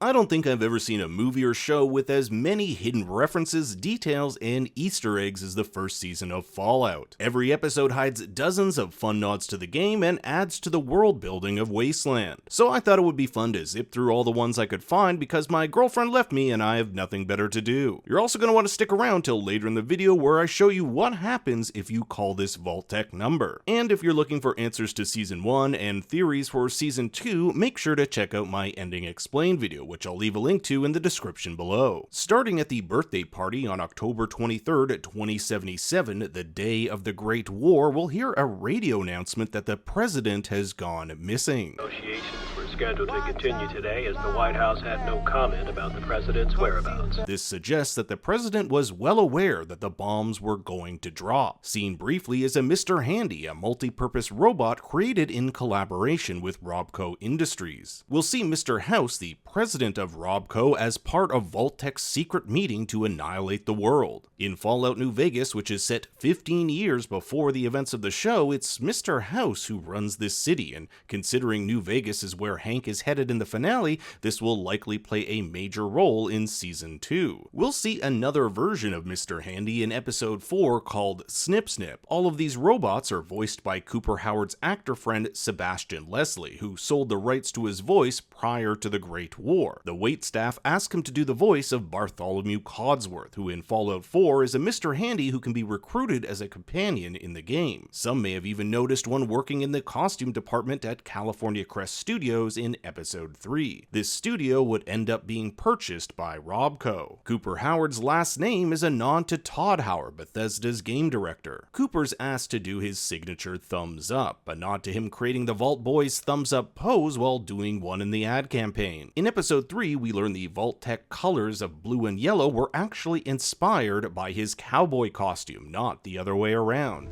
I don't think I've ever seen a movie or show with as many hidden references, details, and Easter eggs as the first season of Fallout. Every episode hides dozens of fun nods to the game and adds to the world building of Wasteland. So I thought it would be fun to zip through all the ones I could find because my girlfriend left me and I have nothing better to do. You're also going to want to stick around till later in the video where I show you what happens if you call this Vault-Tec number. And if you're looking for answers to Season 1 and theories for Season 2, make sure to check out my Ending Explained video, which I'll leave a link to in the description below. Starting at the birthday party on October 23rd, 2077, the day of the Great War, we'll hear a radio announcement that the president has gone missing. Negotiations were scheduled to continue today as the White House had no comment about the president's whereabouts. This suggests that the president was well aware that the bombs were going to drop. Seen briefly is a Mr. Handy, a multi-purpose robot created in collaboration with Robco Industries. We'll see Mr. House, the president of Robco, as part of Vault-Tec's secret meeting to annihilate the world. In Fallout New Vegas, which is set 15 years before the events of the show, it's Mr. House who runs this city, and considering New Vegas is where Hank is headed in the finale, this will likely play a major role in Season 2. We'll see another version of Mr. Handy in Episode 4 called Snip Snip. All of these robots are voiced by Cooper Howard's actor friend Sebastian Leslie, who sold the rights to his voice prior to the Great War. The waitstaff asked him to do the voice of Bartholomew Codsworth, who in Fallout 4 is a Mr. Handy who can be recruited as a companion in the game. Some may have even noticed one working in the costume department at California Crest Studios in Episode 3. This studio would end up being purchased by Robco. Cooper Howard's last name is a nod to Todd Howard, Bethesda's game director. Cooper's asked to do his signature thumbs up, a nod to him creating the Vault Boys thumbs up pose while doing one in the ad campaign. In Episode 3, we learn the Vault-Tec colors of blue and yellow were actually inspired by his cowboy costume, not the other way around.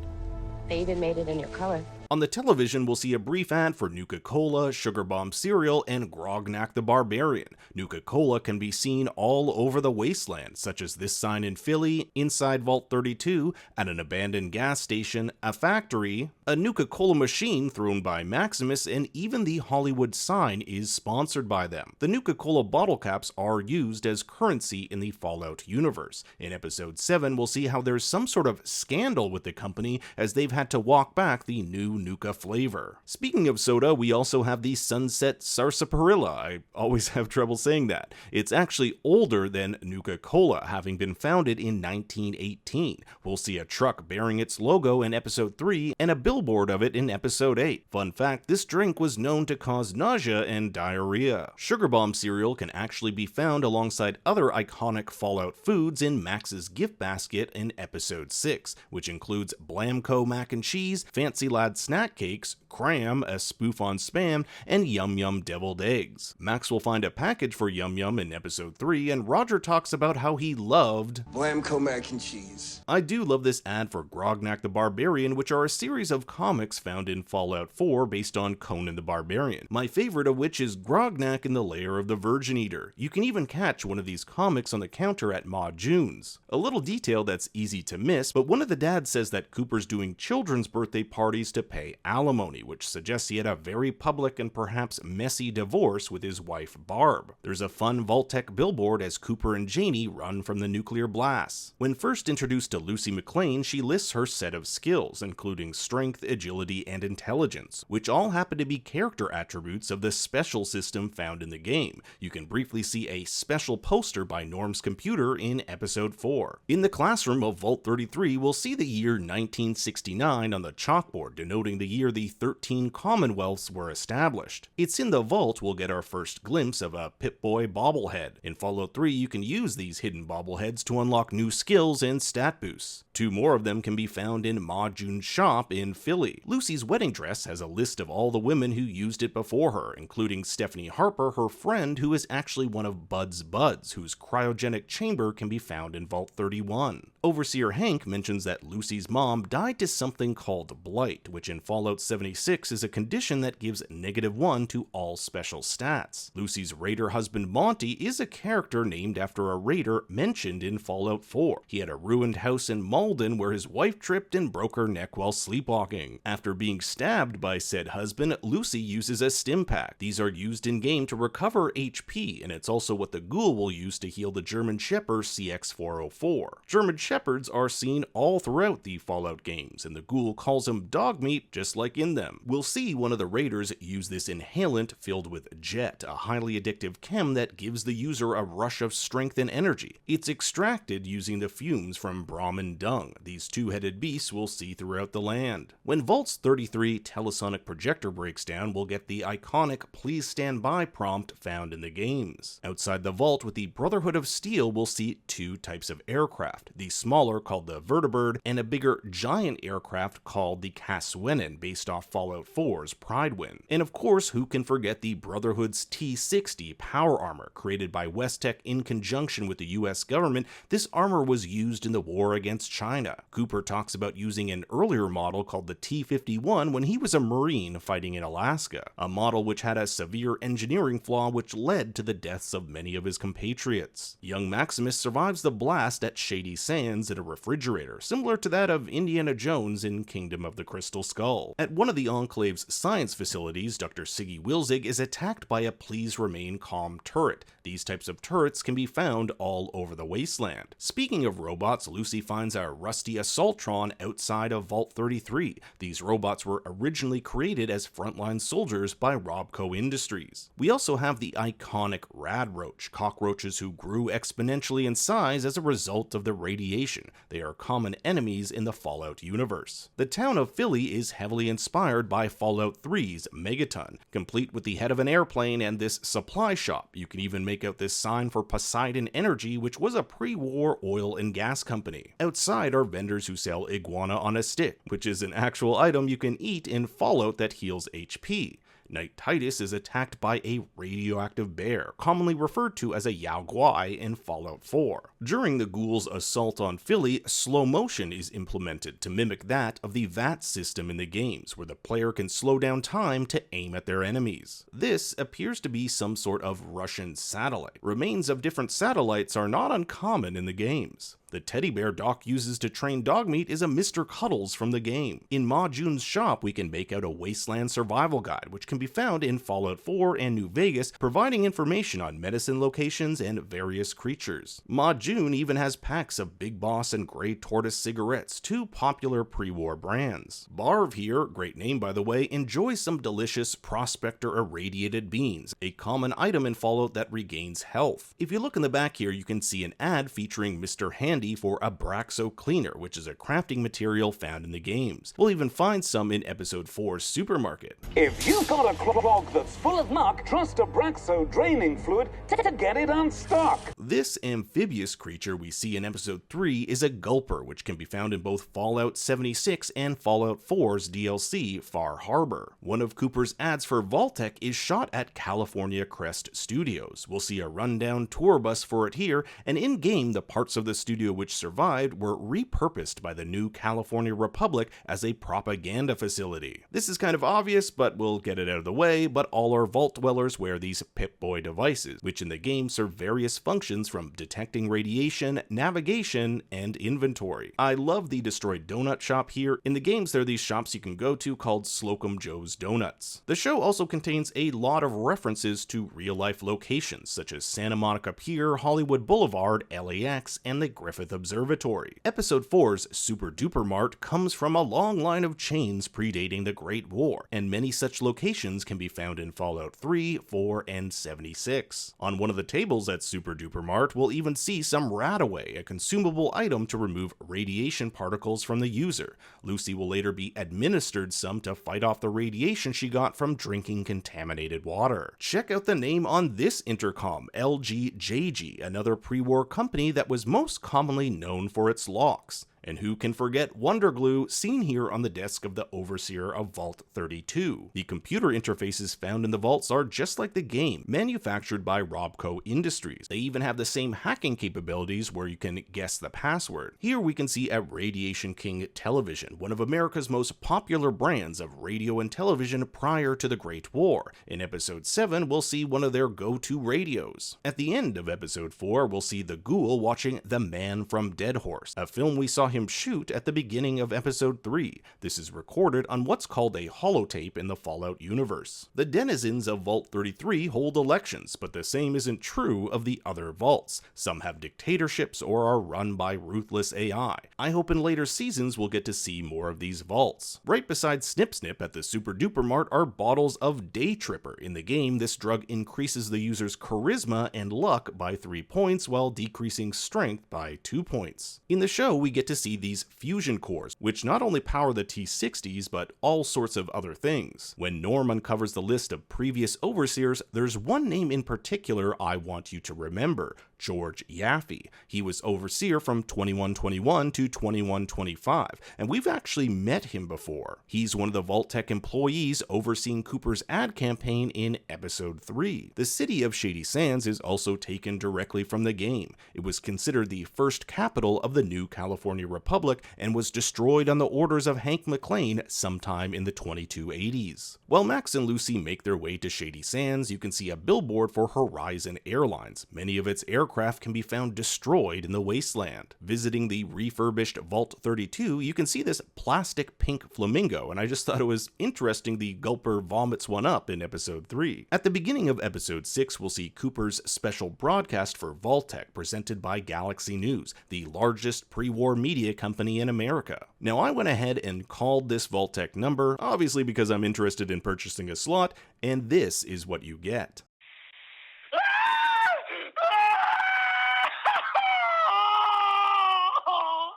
They even made it in your color. On the television, we'll see a brief ad for Nuka-Cola, Sugar Bomb cereal, and Grognak the Barbarian. Nuka-Cola can be seen all over the wasteland, such as this sign in Philly, inside Vault 32, at an abandoned gas station, a factory, a Nuka-Cola machine thrown by Maximus, and even the Hollywood sign is sponsored by them. The Nuka-Cola bottle caps are used as currency in the Fallout universe. In Episode 7, we'll see how there's some sort of scandal with the company as they've had to walk back the new Nuka flavor. Speaking of soda, we also have the Sunset Sarsaparilla. I always have trouble saying that. It's actually older than Nuka-Cola, having been founded in 1918. We'll see a truck bearing its logo in Episode 3 and a billboard of it in Episode 8. Fun fact, this drink was known to cause nausea and diarrhea. Sugar Bomb cereal can actually be found alongside other iconic Fallout foods in Max's gift basket in Episode 6, which includes Blamco mac and cheese, Fancy Lad snack cakes, Cram, a spoof on Spam, and Yum Yum deviled eggs. Max will find a package for Yum Yum in Episode 3, and Roger talks about how he loved Blamco mac and cheese. I do love this ad for Grognak the Barbarian, which are a series of comics found in Fallout 4 based on Conan the Barbarian. My favorite of which is Grognak in the Lair of the Virgin Eater. You can even catch one of these comics on the counter at Ma June's. A little detail that's easy to miss, but one of the dads says that Cooper's doing children's birthday parties to pay alimony, which suggests he had a very public and perhaps messy divorce with his wife Barb. There's a fun Vault-Tec billboard as Cooper and Janie run from the nuclear blasts. When first introduced to Lucy McLean, she lists her set of skills, including strength, agility, and intelligence, which all happen to be character attributes of the special system found in the game. You can briefly see a special poster by Norm's computer in Episode 4. In the classroom of Vault 33, we'll see the year 1969 on the chalkboard, denoting the year the 13 Commonwealths were established. It's in the vault we'll get our first glimpse of a Pip-Boy bobblehead. In Fallout 3, you can use these hidden bobbleheads to unlock new skills and stat boosts. 2 more of them can be found in Ma June's shop in Philly. Lucy's wedding dress has a list of all the women who used it before her, including Stephanie Harper, her friend, who is actually one of Bud's buds, whose cryogenic chamber can be found in Vault 31. Overseer Hank mentions that Lucy's mom died to something called blight, which in Fallout 76 is a condition that gives -1 to all special stats. Lucy's raider husband Monty is a character named after a raider mentioned in Fallout 4. He had a ruined house in Malden where his wife tripped and broke her neck while sleepwalking. After being stabbed by said husband, Lucy uses a stim pack. These are used in-game to recover HP, and it's also what the ghoul will use to heal the German Shepherd CX-404. German Shepherds are seen all throughout the Fallout games, and the ghoul calls them dog meat just like in them. We'll see one of the raiders use this inhalant filled with jet, a highly addictive chem that gives the user a rush of strength and energy. It's extracted using the fumes from Brahmin dung. These two-headed beasts we'll see throughout the land. When Vault's 33 Telesonic projector breaks down, we'll get the iconic "Please stand by" prompt found in the games. Outside the vault with the Brotherhood of Steel, we'll see two types of aircraft, the smaller called the Vertibird and a bigger giant aircraft called the Caswenen, based off Fallout 4's Pridewind. And of course, who can forget the Brotherhood's T-60 power armor, created by Westech in conjunction with the US government. This armor was used in the war against China. Cooper talks about using an earlier model called the T-51 when he was a Marine fighting in Alaska, a model which had a severe engineering flaw which led to the deaths of many of his compatriots. Young Maximus survives the blast at Shady Sands in a refrigerator, similar to that of Indiana Jones in Kingdom of the Crystal Skull. At one of the Enclave's science facilities, Dr. Siggy Wilzig is attacked by a "Please Remain Calm" turret. These types of turrets can be found all over the wasteland. Speaking of robots, Lucy finds a rusty Assaultron outside of Vault 33. These robots were originally created as frontline soldiers by Robco Industries. We also have the iconic Radroach, cockroaches who grew exponentially in size as a result of the radiation. They are common enemies in the Fallout universe. The town of Philly is heavily inspired by Fallout 3's Megaton, complete with the head of an airplane and this supply shop. You can even make out this sign for Poseidon Energy, which was a pre-war oil and gas company. Outside are vendors who sell iguana on a stick, which is an actual item you can eat in Fallout that heals HP. Knight Titus is attacked by a radioactive bear, commonly referred to as a Yao Guai in Fallout 4. During the ghouls' assault on Philly, slow motion is implemented to mimic that of the VAT system in the games, where the player can slow down time to aim at their enemies. This appears to be some sort of Russian satellite. Remains of different satellites are not uncommon in the games. The teddy bear Doc uses to train Dogmeat is a Mr. Cuddles from the game. In Ma Jun's shop, we can make out a wasteland survival guide, which can be found in Fallout 4 and New Vegas, providing information on medicine locations and various creatures. Ma Jun even has packs of Big Boss and Grey Tortoise cigarettes, two popular pre-war brands. Barv here, great name by the way, enjoys some delicious Prospector irradiated beans, a common item in Fallout that regains health. If you look in the back here, you can see an ad featuring Mr. Handy for Abraxo Cleaner, which is a crafting material found in the games. We'll even find some in Episode 4's supermarket. If you've got a clog that's full of muck, trust Abraxo draining fluid to get it unstuck. This amphibious creature we see in Episode 3 is a gulper, which can be found in both Fallout 76 and Fallout 4's DLC, Far Harbor. One of Cooper's ads for Vault-Tec is shot at California Crest Studios. We'll see a rundown tour bus for it here, and in-game the parts of the studio which survived were repurposed by the new California Republic as a propaganda facility. This is kind of obvious, but we'll get it out of the way, but all our Vault dwellers wear these Pip-Boy devices, which in the game serve various functions from detecting radiation, navigation, and inventory. I love the destroyed donut shop here. In the games, there are these shops you can go to called Slocum Joe's Donuts. The show also contains a lot of references to real-life locations, such as Santa Monica Pier, Hollywood Boulevard, LAX, and the Griffith Observatory. Episode 4's Super Duper Mart comes from a long line of chains predating the Great War, and many such locations can be found in Fallout 3, 4, and 76. On one of the tables at Super Duper Mart, we'll even see some Radaway, a consumable item to remove radiation particles from the user. Lucy will later be administered some to fight off the radiation she got from drinking contaminated water. Check out the name on this intercom, LGJG, another pre-war company that was most commonly known for its locks. And who can forget Wonder Glue, seen here on the desk of the overseer of Vault 32. The computer interfaces found in the vaults are just like the game, manufactured by Robco Industries. They even have the same hacking capabilities where you can guess the password. Here we can see at Radiation King Television, one of America's most popular brands of radio and television prior to the Great War. In episode 7, we'll see one of their go-to radios. At the end of episode 4, we'll see the Ghoul watching The Man from Deadhorse, a film we saw him shoot at the beginning of episode 3. This is recorded on what's called a holotape in the Fallout universe. The denizens of Vault 33 hold elections, but the same isn't true of the other vaults. Some have dictatorships or are run by ruthless AI. I hope in later seasons we'll get to see more of these vaults. Right beside Snip Snip at the Super Duper Mart are bottles of Day Tripper. In the game, this drug increases the user's charisma and luck by 3 points while decreasing strength by 2 points. In the show, we get to see these fusion cores, which not only power the T-60s, but all sorts of other things. When Norm uncovers the list of previous overseers, there's one name in particular I want you to remember: George Yaffe. He was overseer from 2121 to 2125, and we've actually met him before. He's one of the Vault-Tec employees overseeing Cooper's ad campaign in episode 3. The city of Shady Sands is also taken directly from the game. It was considered the first capital of the new California Republic and was destroyed on the orders of Hank McLean sometime in the 2280s. While Max and Lucy make their way to Shady Sands, you can see a billboard for Horizon Airlines. Many of its aircraft can be found destroyed in the wasteland. Visiting the refurbished Vault 32, you can see this plastic pink flamingo, and I just thought it was interesting the Gulper vomits one up in episode 3. At the beginning of episode 6, we'll see Cooper's special broadcast for Vault-Tec presented by Galaxy News, the largest pre-war media company in America. Now, I went ahead and called this Vault-Tec number, obviously because I'm interested in purchasing a slot, and this is what you get.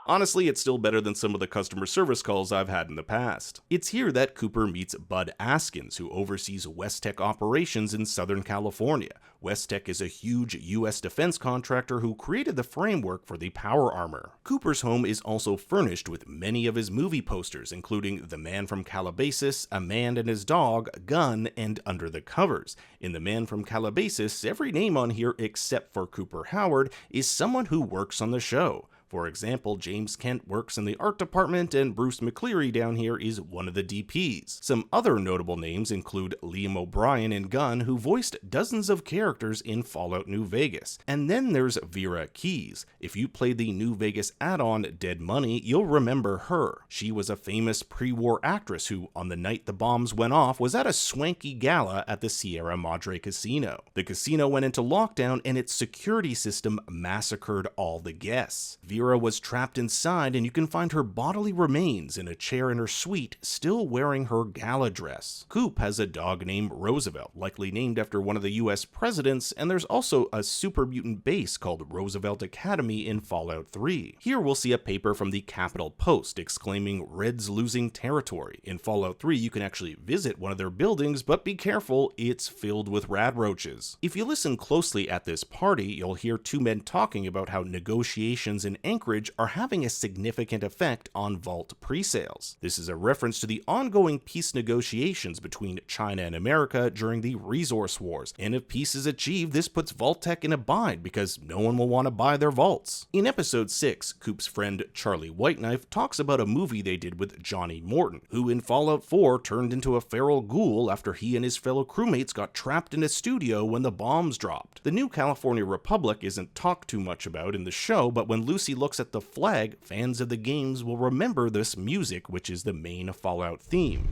Honestly, it's still better than some of the customer service calls I've had in the past. It's here that Cooper meets Bud Askins, who oversees Westech operations in Southern California. Westech is a huge US defense contractor who created the framework for the power armor. Cooper's home is also furnished with many of his movie posters, including The Man from Calabasas, A Man and His Dog, Gun, and Under the Covers. In The Man from Calabasas, every name on here except for Cooper Howard is someone who works on the show. For example, James Kent works in the art department, and Bruce McCleary down here is one of the DPs. Some other notable names include Liam O'Brien in Gun, who voiced dozens of characters in Fallout New Vegas. And then there's Vera Keyes. If you played the New Vegas add-on Dead Money, you'll remember her. She was a famous pre-war actress who, on the night the bombs went off, was at a swanky gala at the Sierra Madre Casino. The casino went into lockdown, and its security system massacred all the guests. Vera was trapped inside, and you can find her bodily remains in a chair in her suite, still wearing her gala dress. Coop has a dog named Roosevelt, likely named after one of the US presidents, and there's also a super mutant base called Roosevelt Academy in Fallout 3. Here we'll see a paper from the Capitol Post exclaiming Reds losing territory. In Fallout 3, you can actually visit one of their buildings, but be careful, it's filled with radroaches. If you listen closely at this party, you'll hear two men talking about how negotiations in Anchorage are having a significant effect on Vault pre-sales. This is a reference to the ongoing peace negotiations between China and America during the Resource Wars, and if peace is achieved, this puts Vault-Tec in a bind because no one will want to buy their vaults. In episode 6, Coop's friend Charlie Whiteknife talks about a movie they did with Johnny Morton, who in Fallout 4 turned into a feral ghoul after he and his fellow crewmates got trapped in a studio when the bombs dropped. The new California Republic isn't talked too much about in the show, but when Lucy looks at the flag, fans of the games will remember this music, which is the main Fallout theme.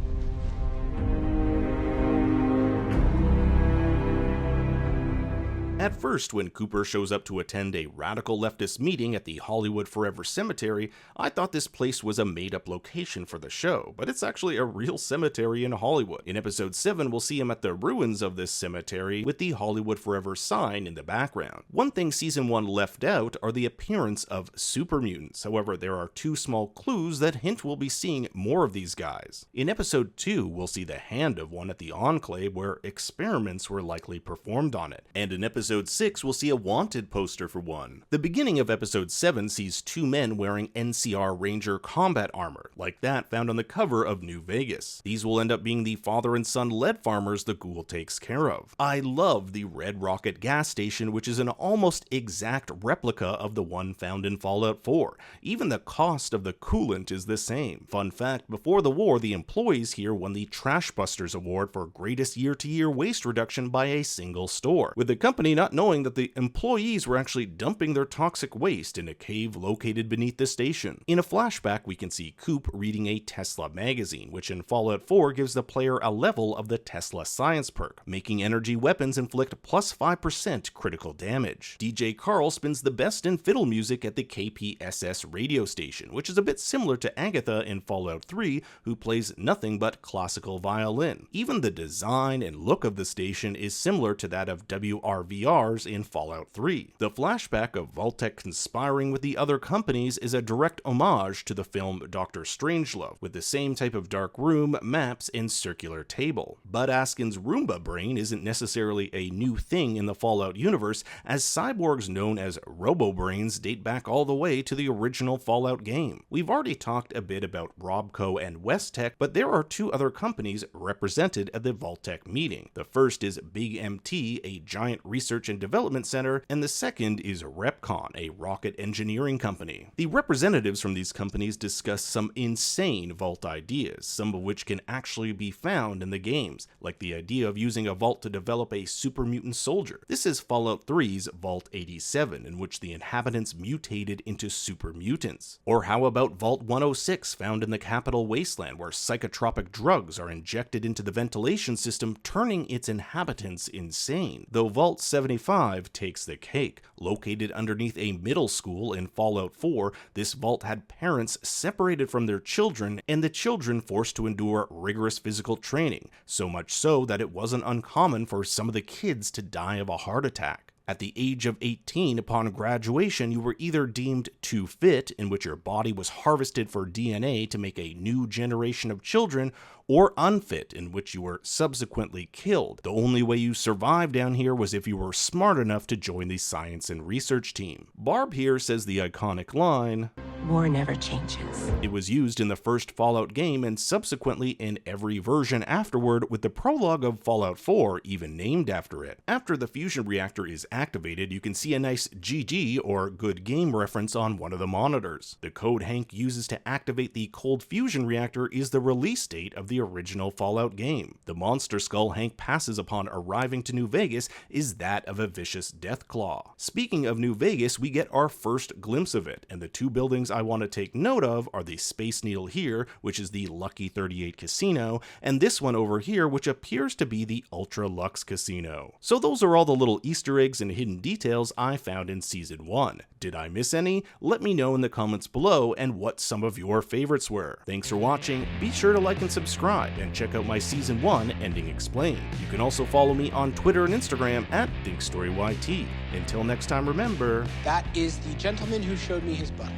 At first, when Cooper shows up to attend a radical leftist meeting at the Hollywood Forever Cemetery, I thought this place was a made-up location for the show, but it's actually a real cemetery in Hollywood. In episode 7, we'll see him at the ruins of this cemetery with the Hollywood Forever sign in the background. One thing season 1 left out are the appearance of super mutants. However, there are two small clues that hint we'll be seeing more of these guys. In episode 2, we'll see the hand of one at the Enclave where experiments were likely performed on it. And in episode Episode 6 will see a wanted poster for one. The beginning of Episode 7 sees two men wearing NCR Ranger combat armor, like that found on the cover of New Vegas. These will end up being the father and son lead farmers the ghoul takes care of. I love the Red Rocket gas station, which is an almost exact replica of the one found in Fallout 4. Even the cost of the coolant is the same. Fun fact, before the war, the employees here won the Trash Busters Award for greatest year-to-year waste reduction by a single store, with the company not knowing that the employees were actually dumping their toxic waste in a cave located beneath the station. In a flashback, we can see Coop reading a Tesla magazine, which in Fallout 4 gives the player a level of the Tesla science perk, making energy weapons inflict plus 5% critical damage. DJ Carl spins the best in fiddle music at the KPSS radio station, which is a bit similar to Agatha in Fallout 3, who plays nothing but classical violin. Even the design and look of the station is similar to that of WRVR's in Fallout 3. The flashback of Vault-Tec conspiring with the other companies is a direct homage to the film Dr. Strangelove, with the same type of dark room, maps, and circular table. Bud Askin's Roomba brain isn't necessarily a new thing in the Fallout universe, as cyborgs known as Robo-Brains date back all the way to the original Fallout game. We've already talked a bit about Robco and Westech, but there are two other companies represented at the Vault-Tec meeting. The first is Big MT, a giant research and development center, and the second is Repcon, a rocket engineering company. The representatives from these companies discuss some insane Vault ideas, some of which can actually be found in the games, like the idea of using a vault to develop a super mutant soldier. This is Fallout 3's Vault 87, in which the inhabitants mutated into super mutants. Or how about Vault 106, found in the Capital Wasteland, where psychotropic drugs are injected into the ventilation system, turning its inhabitants insane. Though Vault 75 takes the cake. Located underneath a middle school in Fallout 4, this vault had parents separated from their children, and the children forced to endure rigorous physical training, so much so that it wasn't uncommon for some of the kids to die of a heart attack. At the age of 18, upon graduation, you were either deemed too fit, in which your body was harvested for DNA to make a new generation of children, or unfit, in which you were subsequently killed. The only way you survived down here was if you were smart enough to join the science and research team. Barb here says the iconic line, "War never changes." It was used in the first Fallout game and subsequently in every version afterward, with the prologue of Fallout 4 even named after it. After the fusion reactor is activated, you can see a nice GG or good game reference on one of the monitors. The code Hank uses to activate the cold fusion reactor is the release date of the original Fallout game. The monster skull Hank passes upon arriving to New Vegas is that of a vicious Deathclaw. Speaking of New Vegas, we get our first glimpse of it, and the two buildings I want to take note of are the Space Needle here, which is the Lucky 38 Casino, and this one over here, which appears to be the Ultra Lux Casino. So those are all the little Easter eggs and hidden details I found in Season 1. Did I miss any? Let me know in the comments below and what some of your favorites were. Thanks for watching, be sure to like and subscribe, and check out my Season 1 Ending Explained. You can also follow me on Twitter and Instagram at ThinkStoryYT. Until next time, remember... That is the gentleman who showed me his butthole.